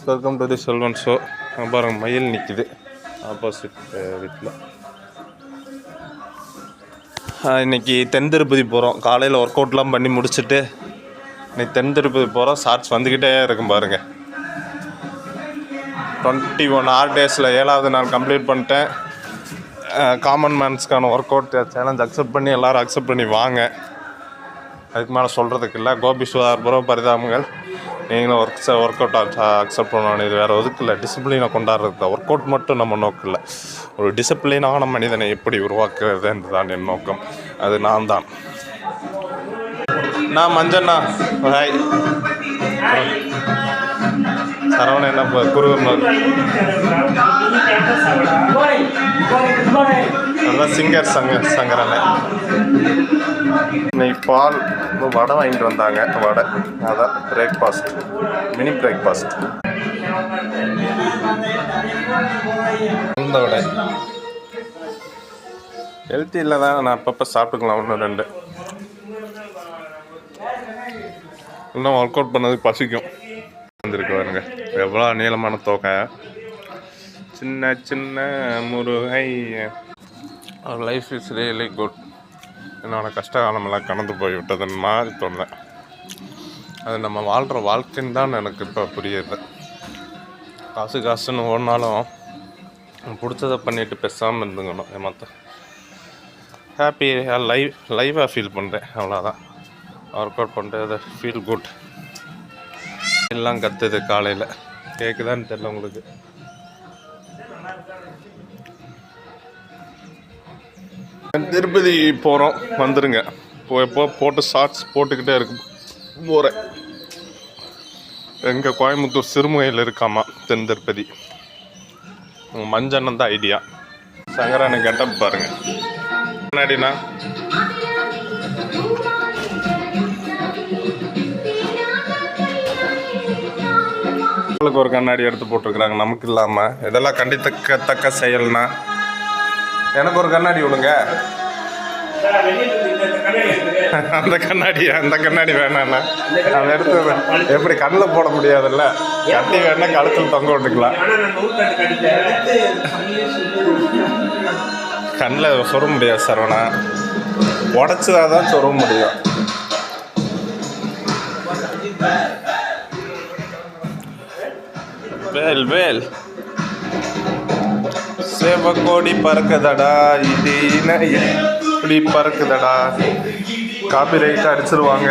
Welcome to the Selvan show. பாருங்க மயில் நிற்கிது ஆப்போசிட் வீட்டில். இன்றைக்கி தென் திருப்பதி போகிறோம். காலையில் ஒர்க் அவுட்லாம் பண்ணி முடிச்சுட்டு இன்றைக்கி தென் திருப்பதி போகிறோம். ஷார்ட்ஸ் வந்துக்கிட்டே இருக்கும் பாருங்கள். 21 hour டேஸில் 7வது நாள் கம்ப்ளீட் பண்ணிட்டேன். காமன் மேன்ஸ்க்கான ஒர்க் அவுட் சேலஞ்ச் அக்செப்ட் பண்ணி எல்லோரும் அக்செப்ட் பண்ணி வாங்க. அதுக்கு மேலே சொல்கிறதுக்கு இல்லை. கோபி சுதார்புரம் பரிதாபங்கள். நீங்களும் ஒர்க் அவுட் அக்செப்ட் பண்ணணும். இது வேறு எதுக்கு இல்லை, டிசிப்ளினை கொண்டாடுறது தான். ஒர்க் அவுட் மட்டும் நம்ம நோக்கம் இல்லை, ஒரு டிசிப்ளினான மனிதனை எப்படி உருவாக்குறது என்று தான் என் நோக்கம். அது நான் தான். நான் மஞ்சண்ணா ஹாய். சரவணன் என்ன குருவன் அதான் சிங்கர் சங்கரனை. இன்னைக்கு பால் வடை வாங்கிட்டு வந்தாங்க. வடை அதான் பிரேக்ஃபாஸ்ட், மினி பிரேக்ஃபாஸ்ட். இந்த வடை ஹெல்த்தி இல்லை தான், நான் அப்பப்போ சாப்பிட்டுக்கலாம். 1-2 இன்னும் ஒர்க் அவுட் பண்ணதுக்கு பசிக்கும். வந்துருக்கு பாருங்க எவ்வளோ நீளமான தோகை. சின்ன சின்ன முருகை. அவர் லைஃப் இஸ் ரியலி குட். என்னோடய கஷ்ட காலமெல்லாம் கடந்து போய்விட்டதுன்னு மாதிரி தோணுறேன். அது நம்ம வாழ்கிற வாழ்க்கைன்னு தான் எனக்கு இப்போ புரியுது. காசுன்னு ஓடினாலும் பிடிச்சதை பண்ணிவிட்டு பேசாமல் இருந்துக்கணும். மற்ற ஹாப்பியாக லைவாக ஃபீல் பண்ணுறேன், அவ்வளோதான். ஒர்க் அவுட் பண்ணுறது அதை ஃபீல் குட். எல்லாம் கற்றுது காலையில். கேட்குதான்னு தெரியல உங்களுக்கு. திருப்பதி போகிறோம், வந்துடுங்க. எப்போ போட்டு ஷார்ட்ஸ் போட்டுக்கிட்டே இருக்கு போகிறேன். எங்கள் கோயம்புத்தூர் சிறுமுகையில் இருக்காமா தென் திருப்பதி. மஞ்சண்ணன் தான் ஐடியா. சங்கரான கெட்டப் பாருங்கள். முன்னாடினா உங்களுக்கு ஒரு கண்ணாடி எடுத்து போட்டிருக்கிறாங்க, நமக்கு இல்லாமல். இதெல்லாம் கண்டித்தக்க செயல்னா எனக்கு ஒரு கண்ணாடி விடுங்க. அந்த கண்ணாடி வேணாண்ணா. அதை எடுத்து எப்படி கண்ணில் போட முடியாதுல்ல, கட்டி வேணா கழுத்தில் தொங்க விட்டுக்கலாம். கண்ணில் சொருக முடியாது சரவணா, உடச்சதாக தான் சொருக முடியும். வேல் சேவக்கோடி பறக்குதடா, இது இப்படி பறக்குதடா. Copy right அடிச்சிருவாங்க.